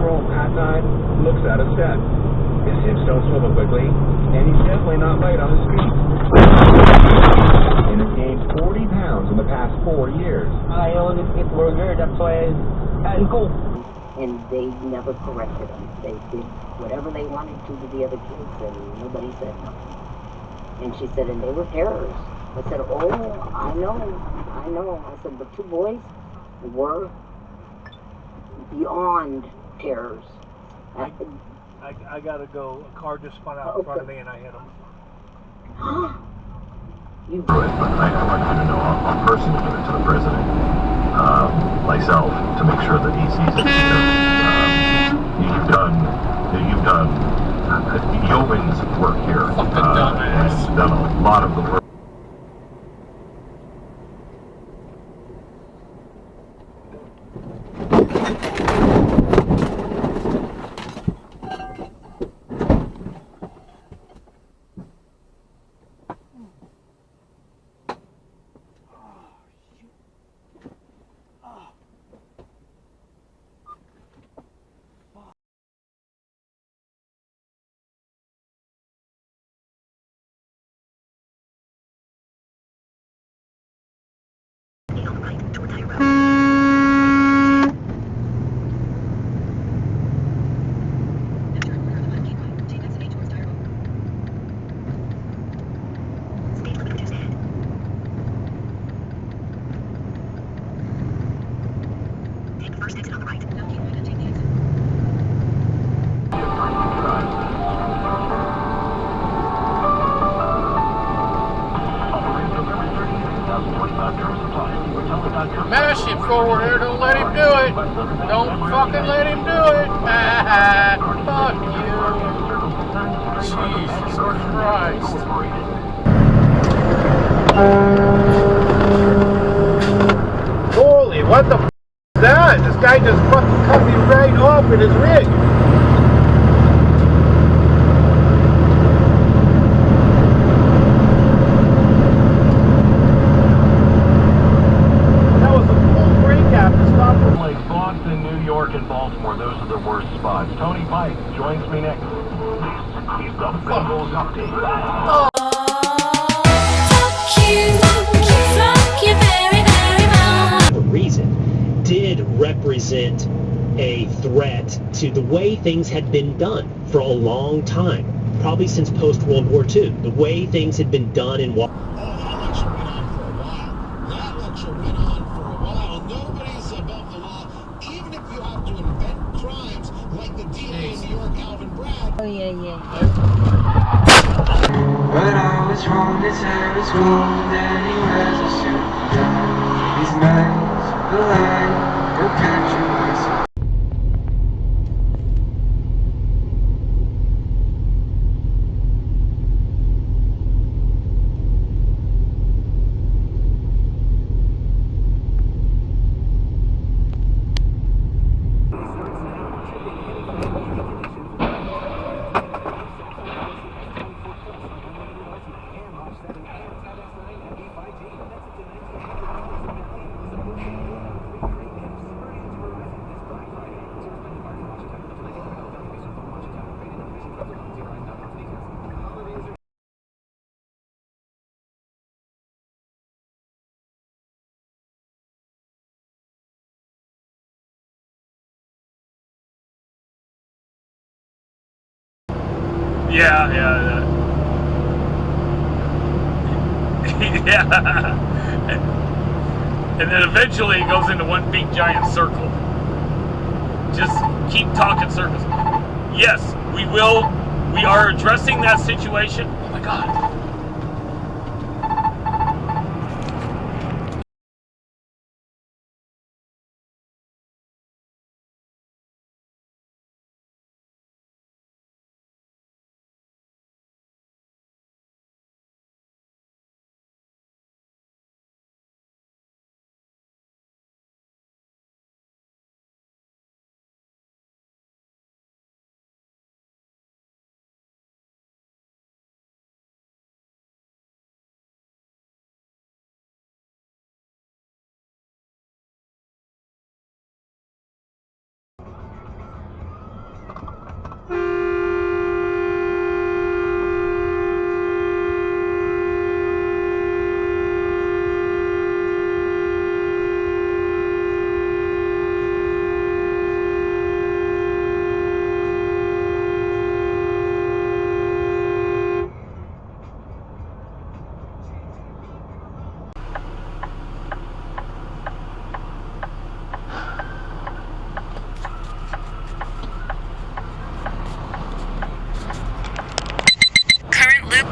Roll Pat time, looks at a step. His hips don't swivel quickly, and he's definitely not light on his feet. And has gained 40 pounds in the past 4 years. I only get burger, that's why I go. And they never corrected them. They did whatever they wanted to the other kids, and nobody said nothing. And she said, and they were terrorists. I said, oh, I know. I said, but 2 boys were beyond terrors. I gotta go. A car just spun out in front of me and I hit him. But I'd like you to know I'll personally give it to the president, myself, to make sure that he sees it. You've done yeoman's work here, and done a lot of the work. Mash him forward here, don't let him do it. Don't fucking let him do it. Fuck you. Jesus Christ. Holy, what the f is that? This guy just fucking cut me right off with his rig. Boston, New York, and Baltimore, those are the worst spots. Tony Pike joins me next. This is the Bengals Update. Fuck you very, very much. Reason did represent a threat to the way things had been done for a long time, probably since post-World War II. The way things had been done in Washington. Oh, yeah. But I was wrong to say it's wrong that he wears a suit and tie. He's nice, polite, go catch him. Yeah. Yeah. And then eventually it goes into one big giant circle. Just keep talking circles. Yes, we will. We are addressing that situation. Oh my God.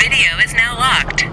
video is now locked.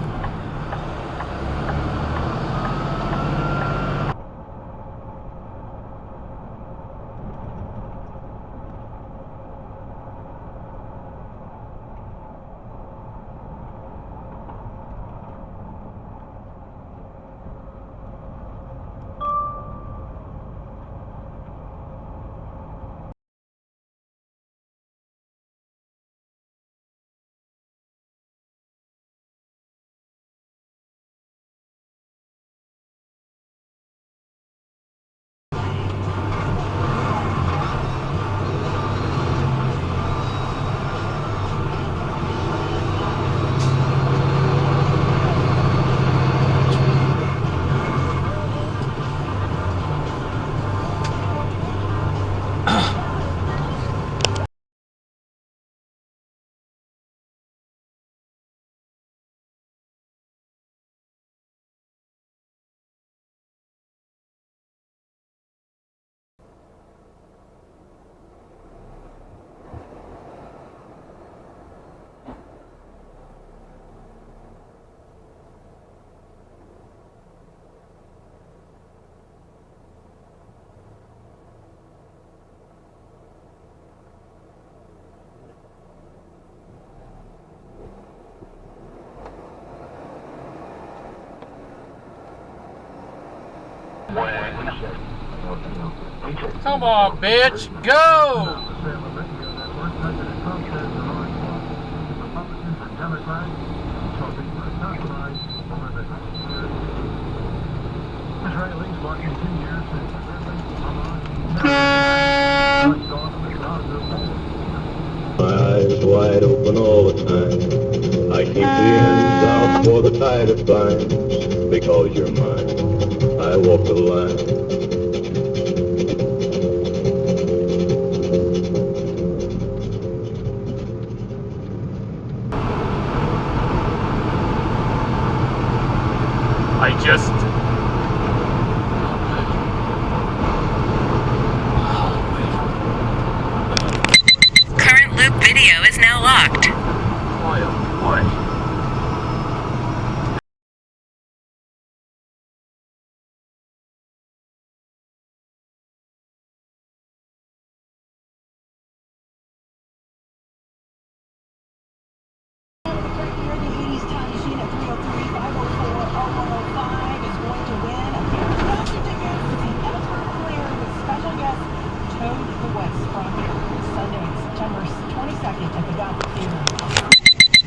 Come on, bitch, go! My eyes wide open all the time. I keep the ends out for the tide to find. Because you're mine, I walk the line. I just... Current loop video is now locked. Boy, oh boy.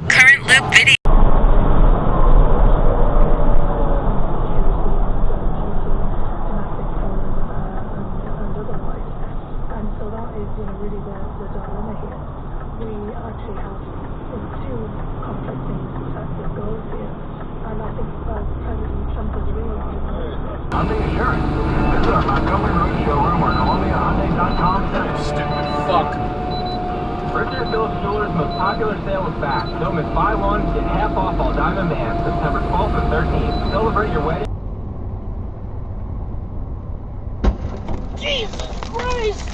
Current loop video. On the insurance, visit our Montgomery Road showroom or ColumbiaHyundai.com. Stupid fuck. Richard Phillips Jewelers' most popular sale is back. Don't miss buy one, get half off all diamond bands, September 12th and 13th. Celebrate your wedding. Jesus Christ!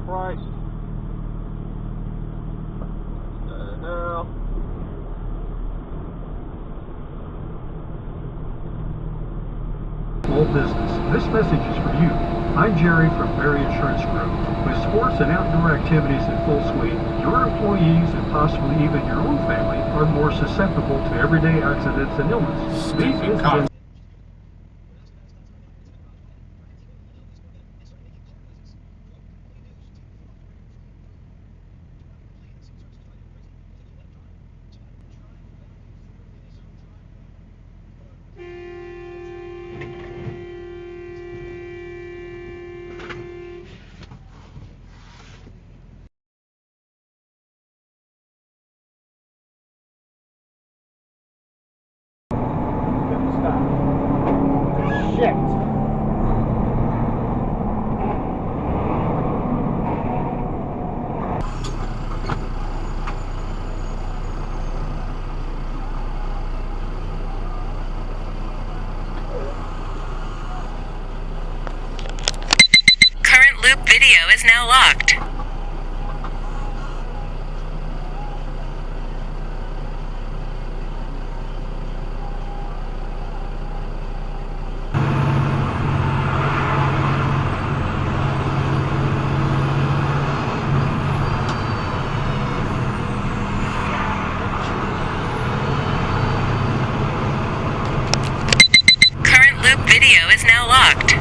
Christ. Hell. Small business. This message is for you. I'm Jerry from Berry Insurance Group. With sports and outdoor activities in full swing, your employees and possibly even your own family are more susceptible to everyday accidents and illness. These incidents Stop. loop video is now locked. Current loop video is now locked.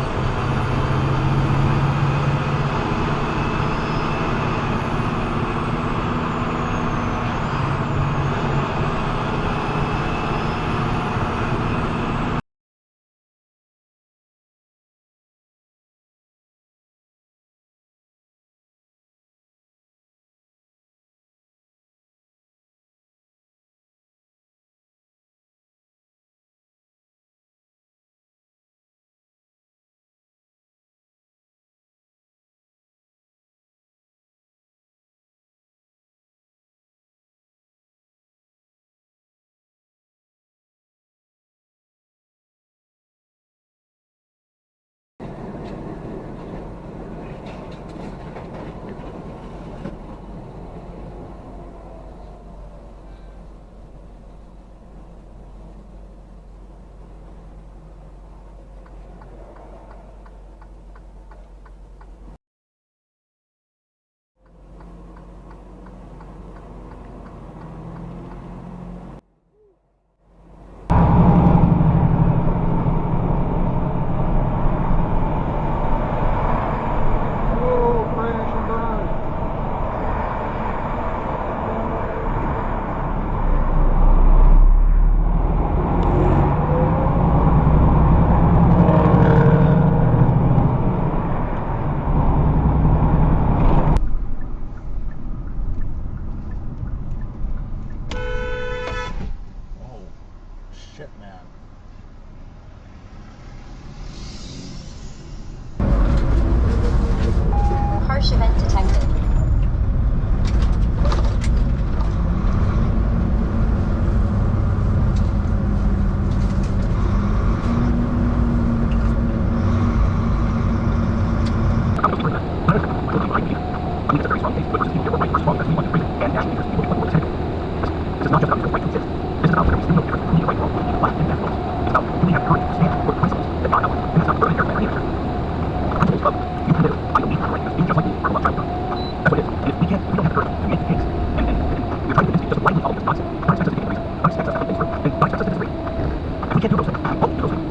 Harsh event detected.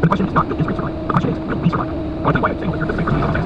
The question is not, will this survive? The question is, will we survive? One thing why I'm saying, here's the